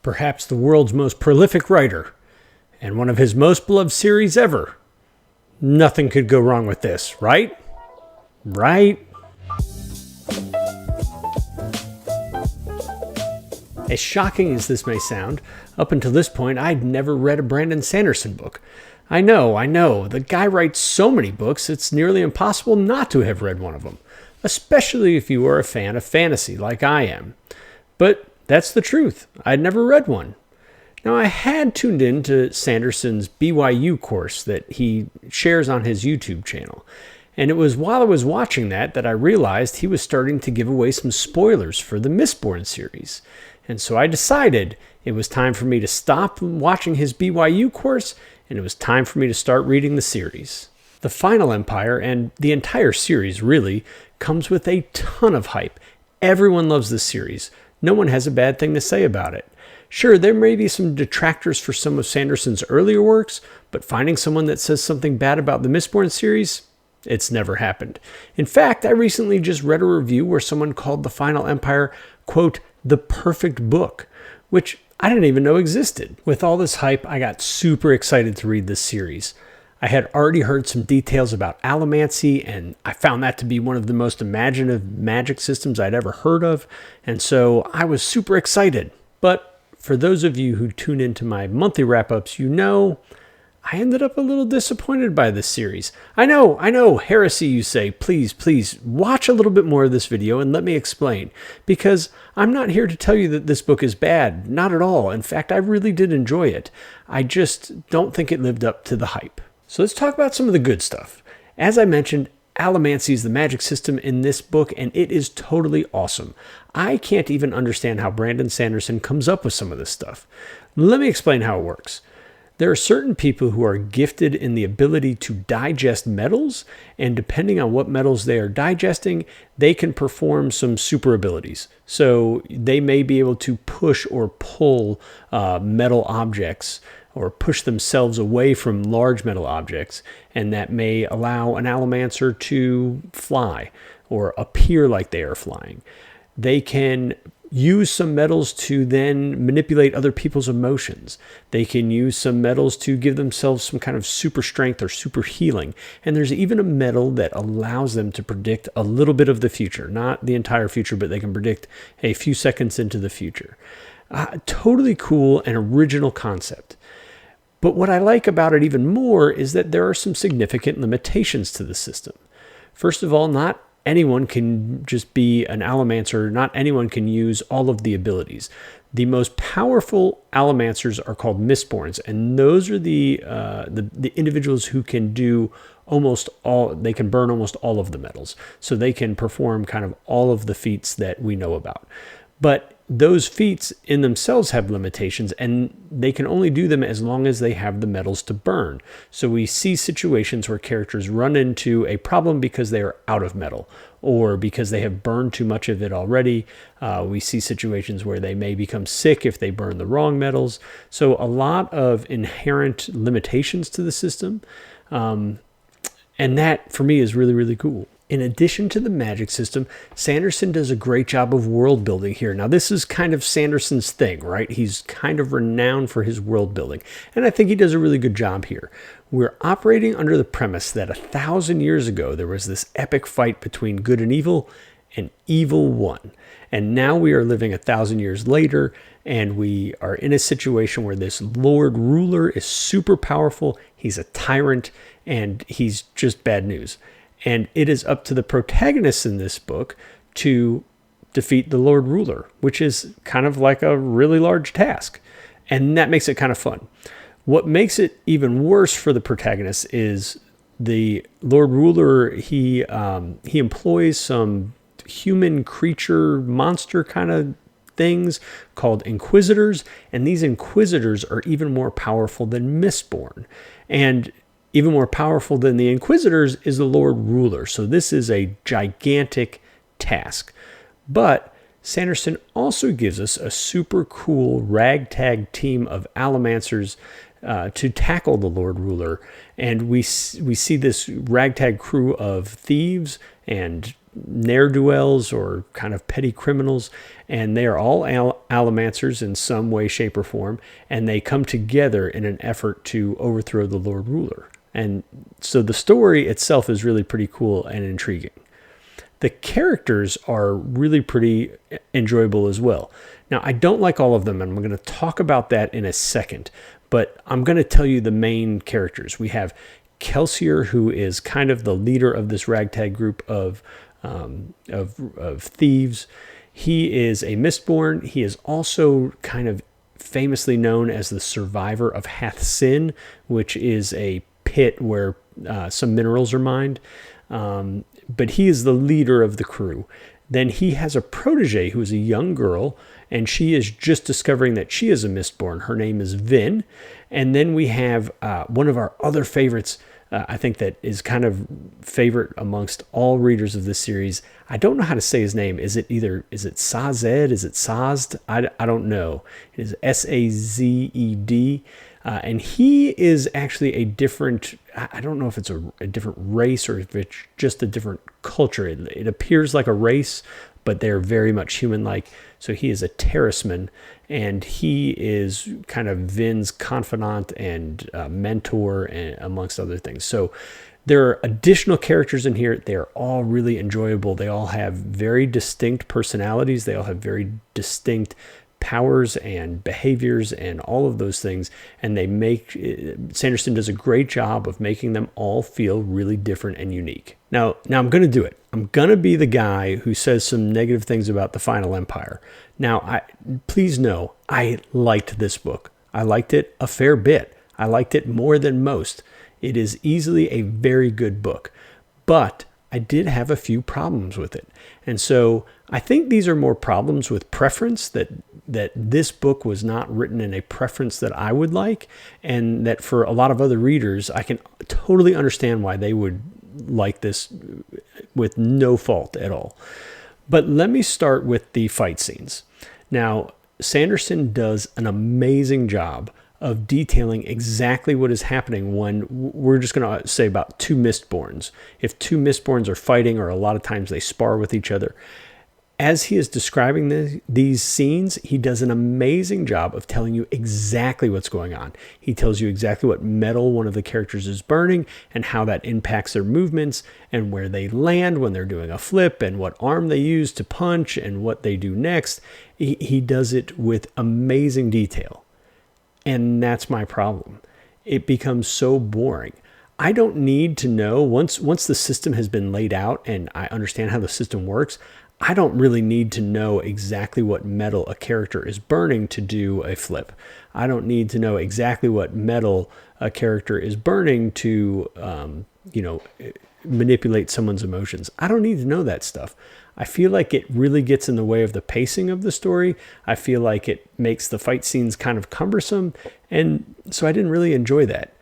perhaps the world's most prolific writer, and one of his most beloved series ever. Nothing could go wrong with this, right? Right? As shocking as this may sound, up until this point, I'd never read a Brandon Sanderson book. I know. The guy writes so many books, it's nearly impossible not to have read one of them, especially if you are a fan of fantasy like I am. But that's the truth. I'd never read one. Now, I had tuned in to Sanderson's BYU course that he shares on his YouTube channel. And it was while I was watching that I realized he was starting to give away some spoilers for the Mistborn series. And so I decided it was time for me to stop watching his BYU course, and it was time for me to start reading the series. The Final Empire, and the entire series really, comes with a ton of hype. Everyone loves this series. No one has a bad thing to say about it. Sure, there may be some detractors for some of Sanderson's earlier works, but finding someone that says something bad about the Mistborn series, it's never happened. In fact, I recently just read a review where someone called The Final Empire, quote, the perfect book, which I didn't even know existed. With all this hype, I got super excited to read this series. I had already heard some details about allomancy, and I found that to be one of the most imaginative magic systems I'd ever heard of, and so I was super excited. But for those of you who tune into my monthly wrap-ups, you know I ended up a little disappointed by this series. I know, heresy, you say. Please, watch a little bit more of this video and let me explain. Because I'm not here to tell you that this book is bad. Not at all. In fact, I really did enjoy it. I just don't think it lived up to the hype. So let's talk about some of the good stuff. As I mentioned, allomancy is the magic system in this book, and it is totally awesome. I can't even understand how Brandon Sanderson comes up with some of this stuff. Let me explain how it works. There are certain people who are gifted in the ability to digest metals, and depending on what metals they are digesting, they can perform some super abilities. So they may be able to push or pull metal objects, or push themselves away from large metal objects, and that may allow an allomancer to fly or appear like they are flying. They can use some metals to then manipulate other people's emotions. They can use some metals to give themselves some kind of super strength or super healing. And there's even a metal that allows them to predict a little bit of the future. Not the entire future, but they can predict a few seconds into the future. Totally cool and original concept. But what I like about it even more is that there are some significant limitations to the system. First of all, not anyone can just be an allomancer. Not anyone can use all of the abilities. The most powerful allomancers are called Mistborns, and those are the individuals who can do almost all. They can burn almost all of the metals, so they can perform kind of all of the feats that we know about. But those feats in themselves have limitations, and they can only do them as long as they have the metals to burn. So we see situations where characters run into a problem because they are out of metal, or because they have burned too much of it already. We see situations where they may become sick if they burn the wrong metals. So a lot of inherent limitations to the system. And that, for me, is really, really cool. In addition to the magic system, Sanderson does a great job of world building here. Now, this is kind of Sanderson's thing, right? He's kind of renowned for his world building, and I think he does a really good job here. We're operating under the premise that 1,000 years ago, there was this epic fight between good and evil won. And now we are living 1,000 years later, and we are in a situation where this Lord Ruler is super powerful. He's a tyrant, and he's just bad news. And it is up to the protagonists in this book to defeat the Lord Ruler, which is kind of like a really large task. And that makes it kind of fun. What makes it even worse for the protagonists is the Lord Ruler, he employs some human creature monster kind of things called Inquisitors. And these Inquisitors are even more powerful than Mistborn. And even more powerful than the Inquisitors is the Lord Ruler. So this is a gigantic task. But Sanderson also gives us a super cool ragtag team of allomancers to tackle the Lord Ruler. And we see this ragtag crew of thieves and ne'er-do-wells or kind of petty criminals, and they are all allomancers in some way, shape, or form, and they come together in an effort to overthrow the Lord Ruler. And so the story itself is really pretty cool and intriguing. The characters are really pretty enjoyable as well. Now, I don't like all of them, and I'm going to talk about that in a second, but I'm going to tell you the main characters. We have Kelsier, who is kind of the leader of this ragtag group of thieves. He is a Mistborn. He is also kind of famously known as the survivor of Hath Sin, which is a pit where some minerals are mined. But he is the leader of the crew. Then he has a protege who is a young girl, and she is just discovering that she is a Mistborn. Her name is Vin. And then we have one of our other favorites, I think that is kind of favorite amongst all readers of this series. I don't know how to say his name. Is it Sazed? Is it Sazed? I don't know. It is Sazed. And he is actually a different, I don't know if it's a different race or if it's just a different culture. It appears like a race, but they're very much human-like. So he is a Terraceman, and he is kind of Vin's confidant and mentor, and amongst other things. So there are additional characters in here. They are all really enjoyable. They all have very distinct personalities. They all have very distinct powers and behaviors and all of those things, and Sanderson does a great job of making them all feel really different and unique. Now I'm going to do it. I'm going to be the guy who says some negative things about the Final Empire. Now, please know, I liked this book. I liked it a fair bit. I liked it more than most. It is easily a very good book, but I did have a few problems with it. And so I think these are more problems with preference, that this book was not written in a preference that I would like, and that for a lot of other readers, I can totally understand why they would like this with no fault at all. But let me start with the fight scenes. Now, Sanderson does an amazing job of detailing exactly what is happening when we're just going to say about two Mistborns. If two Mistborns are fighting, or a lot of times they spar with each other, as he is describing these scenes, he does an amazing job of telling you exactly what's going on. He tells you exactly what metal one of the characters is burning and how that impacts their movements and where they land when they're doing a flip and what arm they use to punch and what they do next. He does it with amazing detail. And that's my problem. It becomes so boring. I don't need to know, once the system has been laid out and I understand how the system works, I don't really need to know exactly what metal a character is burning to do a flip. I don't need to know exactly what metal a character is burning to, manipulate someone's emotions. I don't need to know that stuff. I feel like it really gets in the way of the pacing of the story. I feel like it makes the fight scenes kind of cumbersome, and so I didn't really enjoy that.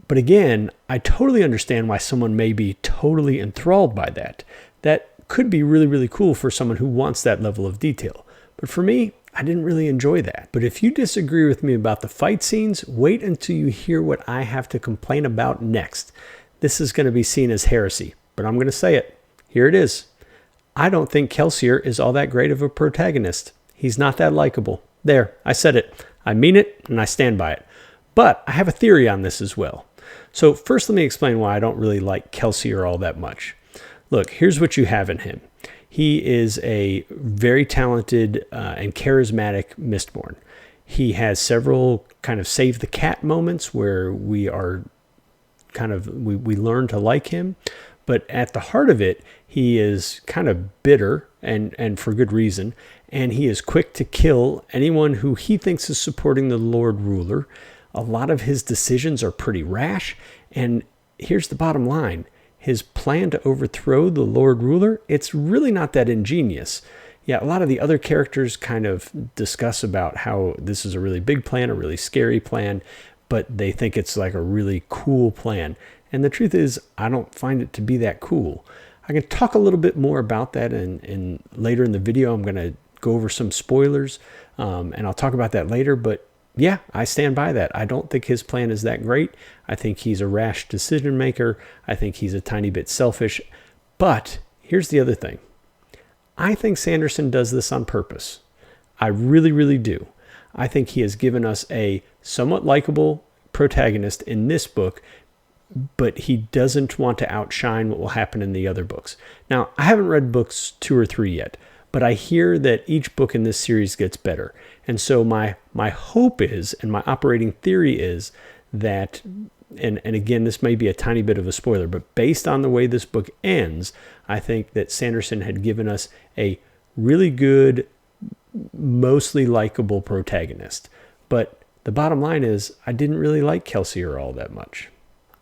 But again, I totally understand why someone may be totally enthralled by that. That could be really, really cool for someone who wants that level of detail. But for me, I didn't really enjoy that. But if you disagree with me about the fight scenes, wait until you hear what I have to complain about next. This is going to be seen as heresy, but I'm going to say it. Here it is. I don't think Kelsier is all that great of a protagonist. He's not that likable. There, I said it. I mean it, and I stand by it. But I have a theory on this as well. So first, let me explain why I don't really like Kelsier all that much. Look, here's what you have in him. He is a very talented and charismatic Mistborn. He has several kind of save the cat moments where we learn to like him. But at the heart of it, he is kind of bitter, and for good reason. And he is quick to kill anyone who he thinks is supporting the Lord Ruler. A lot of his decisions are pretty rash. And here's the bottom line. His plan to overthrow the Lord Ruler, it's really not that ingenious. Yeah, a lot of the other characters kind of discuss about how this is a really big plan, a really scary plan, but they think it's like a really cool plan. And the truth is, I don't find it to be that cool. I can talk a little bit more about that in later in the video. I'm going to go over some spoilers, and I'll talk about that later. But yeah, I stand by that. I don't think his plan is that great. I think he's a rash decision maker. I think he's a tiny bit selfish, but here's the other thing. I think Sanderson does this on purpose. I really, really do. I think he has given us a somewhat likable protagonist in this book, but he doesn't want to outshine what will happen in the other books. Now, I haven't read books 2 or 3 yet, but I hear that each book in this series gets better. And so my hope is, and my operating theory is that, and again, this may be a tiny bit of a spoiler, but based on the way this book ends, I think that Sanderson had given us a really good, mostly likable protagonist. But the bottom line is, I didn't really like Kelsier all that much.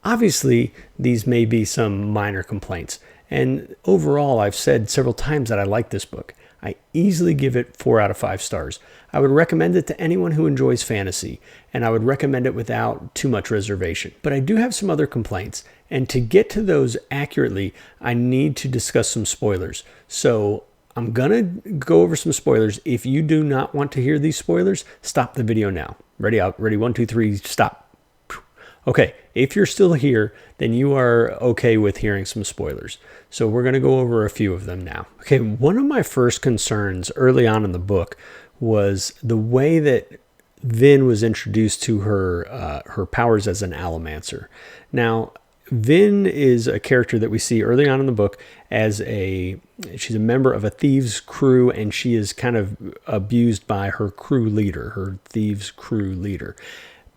Obviously, these may be some minor complaints. And overall, I've said several times that I like this book. I easily give it 4 out of 5 stars. I would recommend it to anyone who enjoys fantasy, and I would recommend it without too much reservation. But I do have some other complaints, and to get to those accurately, I need to discuss some spoilers. So I'm going to go over some spoilers. If you do not want to hear these spoilers, stop the video now. Ready, out, ready, 1, 2, 3, stop. Okay, if you're still here, then you are okay with hearing some spoilers. So we're going to go over a few of them now. Okay, one of my first concerns early on in the book was the way that Vin was introduced to her powers as an allomancer. Now, Vin is a character that we see early on in the book as she's a member of a thieves crew, and she is kind of abused by her crew leader, her thieves crew leader.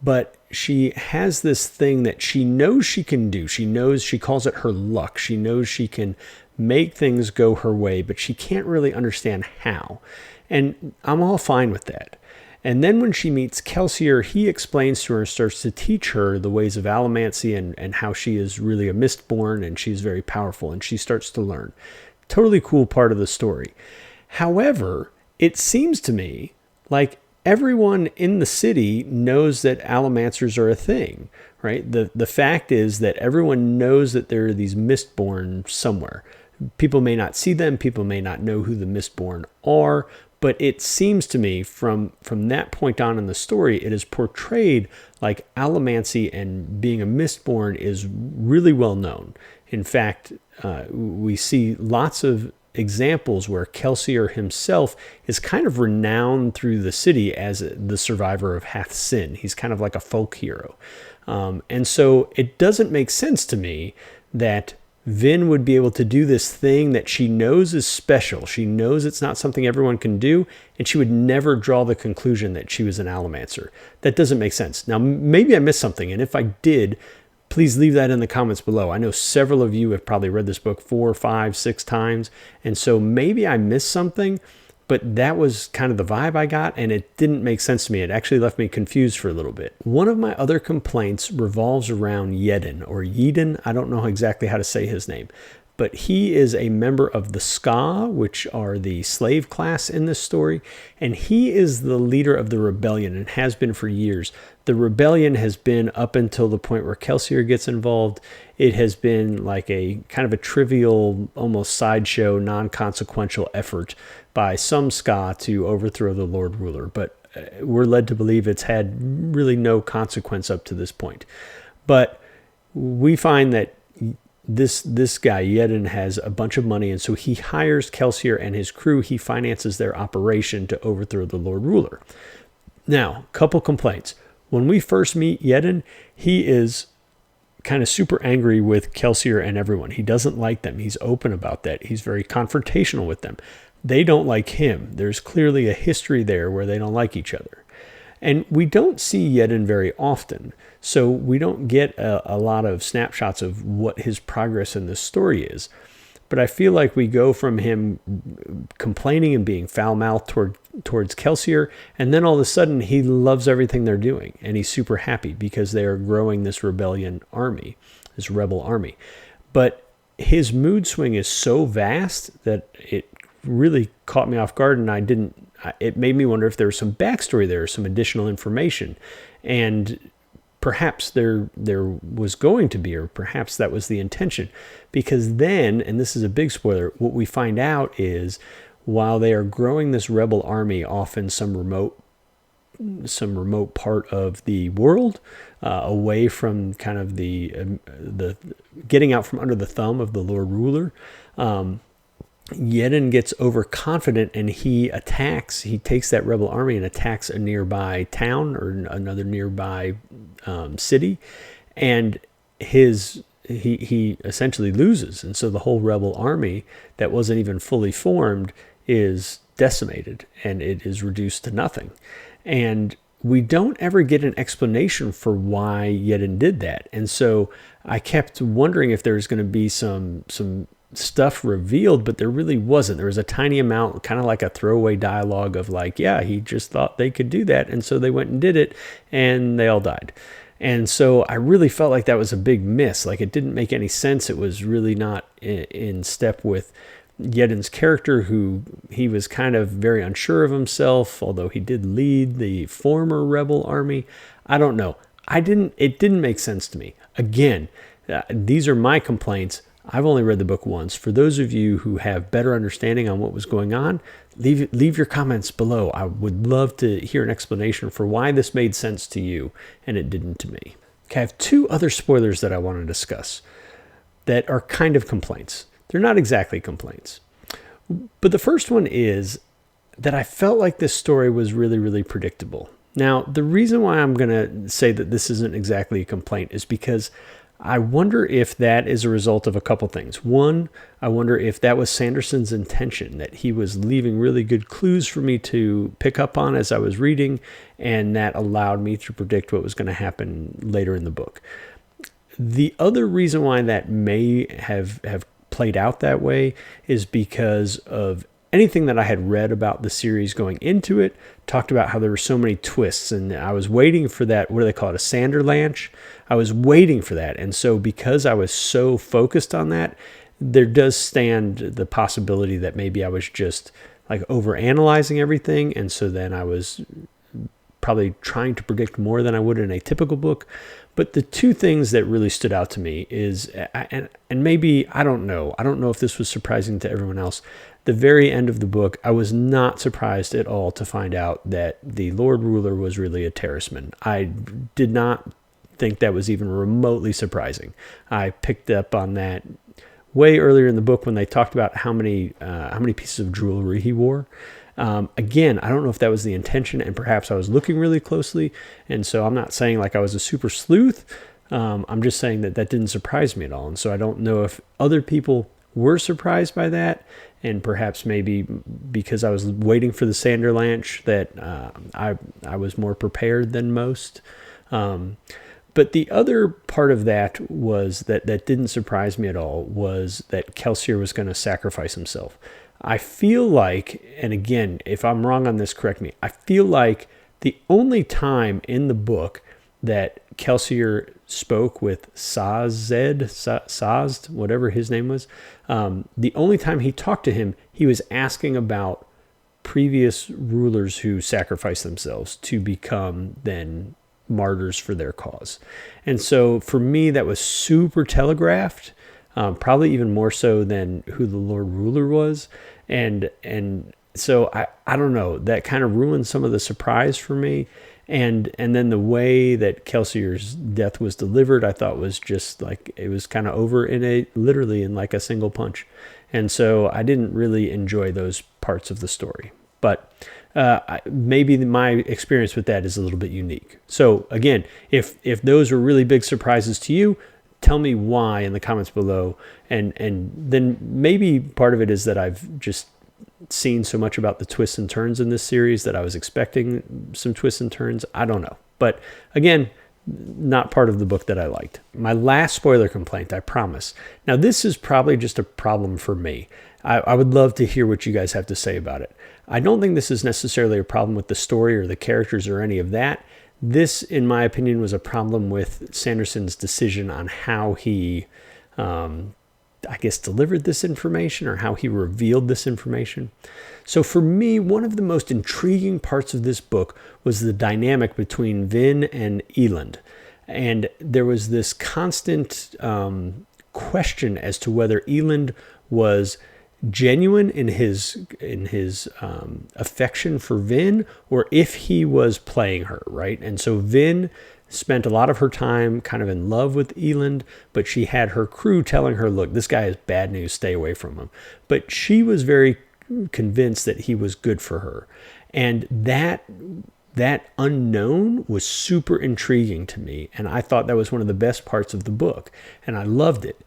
But she has this thing that she knows she can do. She calls it her luck. She knows she can make things go her way, but she can't really understand how. And I'm all fine with that. And then when she meets Kelsier, he explains to her, starts to teach her the ways of allomancy and how she is really a Mistborn and she's very powerful, and she starts to learn. Totally cool part of the story. However, it seems to me like everyone in the city knows that allomancers are a thing, right? The fact is that everyone knows that there are these Mistborn somewhere. People may not see them, people may not know who the Mistborn are, but it seems to me from that point on in the story, it is portrayed like allomancy and being a Mistborn is really well known. In fact, we see lots of examples where Kelsier himself is kind of renowned through the city as the survivor of Hath Sin. He's kind of like a folk hero. And so it doesn't make sense to me that Vin would be able to do this thing that she knows is special. She knows it's not something everyone can do, and she would never draw the conclusion that she was an allomancer. That doesn't make sense. Now, maybe I missed something, and if I did, please leave that in the comments below. I know several of you have probably read this book 4, 5, 6 times, and so maybe I missed something, but that was kind of the vibe I got, and it didn't make sense to me. It actually left me confused for a little bit. One of my other complaints revolves around Yeden, or Yeden. I don't know exactly how to say his name, but he is a member of the Ska, which are the slave class in this story, and he is the leader of the rebellion and has been for years. The rebellion has been, up until the point where Kelsier gets involved, it has been like a kind of a trivial, almost sideshow, non-consequential effort by some Ska to overthrow the Lord Ruler. But we're led to believe it's had really no consequence up to this point. But we find that this guy, Yeden, has a bunch of money, and so he hires Kelsier and his crew. He finances their operation to overthrow the Lord Ruler. Now, couple complaints. When we first meet Yeden, he is kind of super angry with Kelsier and everyone. He doesn't like them. He's open about that. He's very confrontational with them. They don't like him. There's clearly a history there where they don't like each other. And we don't see Yeden very often, so we don't get a lot of snapshots of what his progress in this story is. But I feel like we go from him complaining and being foul-mouthed towards Kelsier, and then all of a sudden he loves everything they're doing, and he's super happy because they are growing this rebellion army, this rebel army. But his mood swing is so vast that it really caught me off guard, and it made me wonder if there was some backstory there, some additional information. And perhaps there was going to be, or perhaps that was the intention. Because then, and this is a big spoiler, what we find out is while they are growing this rebel army off in some remote part of the world, away from kind of the getting out from under the thumb of the Lord Ruler, Yedin gets overconfident and he takes that rebel army and attacks a nearby town or another nearby city, and he essentially loses. And so the whole rebel army that wasn't even fully formed is decimated and it is reduced to nothing. And we don't ever get an explanation for why Yedin did that. And so I kept wondering if there's going to be some stuff revealed, but there really wasn't. There was a tiny amount, kind of like a throwaway dialogue of like, yeah, he just thought they could do that, and so they went and did it, and they all died. And so I really felt like that was a big miss. Like, it didn't make any sense. It was really not in step with Yedin's character, who he was kind of very unsure of himself, although he did lead the former rebel army. I don't know. It didn't make sense to me. Again, these are my complaints. I've only read the book once. For those of you who have better understanding on what was going on, leave your comments below. I would love to hear an explanation for why this made sense to you and it didn't to me. Okay, I have two other spoilers that I want to discuss that are kind of complaints. They're not exactly complaints. But the first one is that I felt like this story was really, really predictable. Now, the reason why I'm going to say that this isn't exactly a complaint is because I wonder if that is a result of a couple things. One, I wonder if that was Sanderson's intention, that he was leaving really good clues for me to pick up on as I was reading, and that allowed me to predict what was going to happen later in the book. The other reason why that may have played out that way is because of anything that I had read about the series going into it, talked about how there were so many twists, and I was waiting for that, what do they call it, a Sanderlanche? I was waiting for that, and so because I was so focused on that, there does stand the possibility that maybe I was just like overanalyzing everything, and so then I was probably trying to predict more than I would in a typical book. But the two things that really stood out to me is, and maybe, I don't know if this was surprising to everyone else, the very end of the book, I was not surprised at all to find out that the Lord Ruler was really a Terraceman. I did not think that was even remotely surprising. I picked up on that way earlier in the book when they talked about how many pieces of jewelry he wore. Again, I don't know if that was the intention, and perhaps I was looking really closely, and so I'm not saying like I was a super sleuth. I'm just saying that didn't surprise me at all, and so I don't know if other people were surprised by that, and perhaps maybe because I was waiting for the Sanderlanche that I was more prepared than most. But the other part of that was that didn't surprise me at all, was that Kelsier was going to sacrifice himself. I feel like, and again, if I'm wrong on this, correct me, I feel like the only time in the book that Kelsier spoke with Sazed, whatever his name was, the only time he talked to him, he was asking about previous rulers who sacrificed themselves to become then martyrs for their cause. And so for me, that was super telegraphed. Probably even more so than who the Lord Ruler was. And so I don't know, that kind of ruined some of the surprise for me. And then the way that Kelsier's death was delivered, I thought was just like, it was kind of over literally in like a single punch. And so I didn't really enjoy those parts of the story. But maybe my experience with that is a little bit unique. So again, if those were really big surprises to you, tell me why in the comments below, and then maybe part of it is that I've just seen so much about the twists and turns in this series that I was expecting some twists and turns. I don't know. But again, not part of the book that I liked. My last spoiler complaint, I promise. Now, this is probably just a problem for me. I would love to hear what you guys have to say about it. I don't think this is necessarily a problem with the story or the characters or any of that. This, in my opinion, was a problem with Sanderson's decision on how he, delivered this information or how he revealed this information. So for me, one of the most intriguing parts of this book was the dynamic between Vin and Eland. And there was this constant question as to whether Eland was genuine in his affection for Vin, or if he was playing her, right? And so Vin spent a lot of her time kind of in love with Eland, but she had her crew telling her, look, this guy is bad news, stay away from him. But she was very convinced that he was good for her. And that unknown was super intriguing to me. And I thought that was one of the best parts of the book. And I loved it.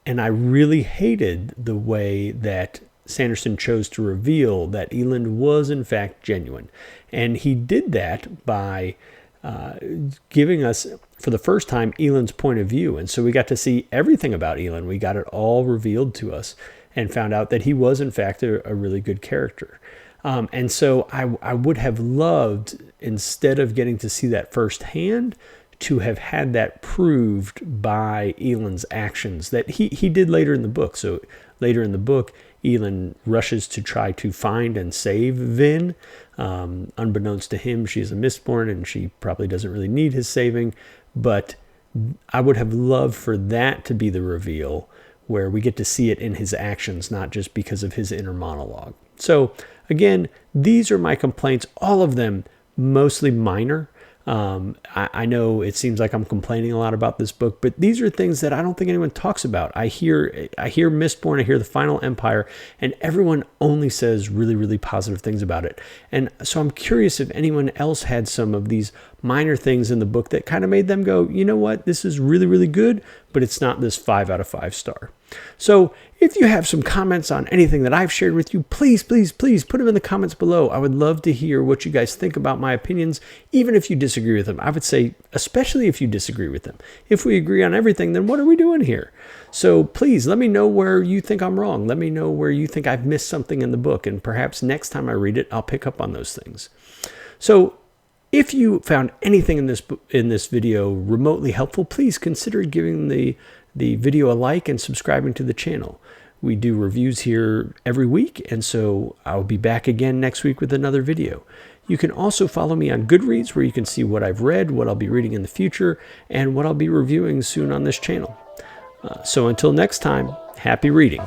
And I really hated the way that Sanderson chose to reveal that Eland was in fact genuine. And he did that by giving us, for the first time, Eland's point of view. And so we got to see everything about Eland. We got it all revealed to us and found out that he was, in fact, a really good character. And so I would have loved, instead of getting to see that firsthand, to have had that proved by Eland's actions that he did later in the book. So later in the book, Eland rushes to try to find and save Vin. Unbeknownst to him, she's a Mistborn and she probably doesn't really need his saving. But I would have loved for that to be the reveal, where we get to see it in his actions, not just because of his inner monologue. So again, these are my complaints, all of them mostly minor. I know it seems like I'm complaining a lot about this book, but these are things that I don't think anyone talks about. I hear Mistborn, I hear The Final Empire, and everyone only says really, really positive things about it. And so I'm curious if anyone else had some of these minor things in the book that kind of made them go, you know what, this is really, really good, but it's not this 5 out of 5 star. So if you have some comments on anything that I've shared with you, please, please, please put them in the comments below. I would love to hear what you guys think about my opinions, even if you disagree with them. I would say, especially if you disagree with them. If we agree on everything, then what are we doing here? So please let me know where you think I'm wrong. Let me know where you think I've missed something in the book, and perhaps next time I read it, I'll pick up on those things. So if you found anything in this video remotely helpful, please consider giving the video a like and subscribing to the channel. We do reviews here every week, and so I'll be back again next week with another video. You can also follow me on Goodreads, where you can see what I've read, what I'll be reading in the future, and what I'll be reviewing soon on this channel. So until next time, happy reading.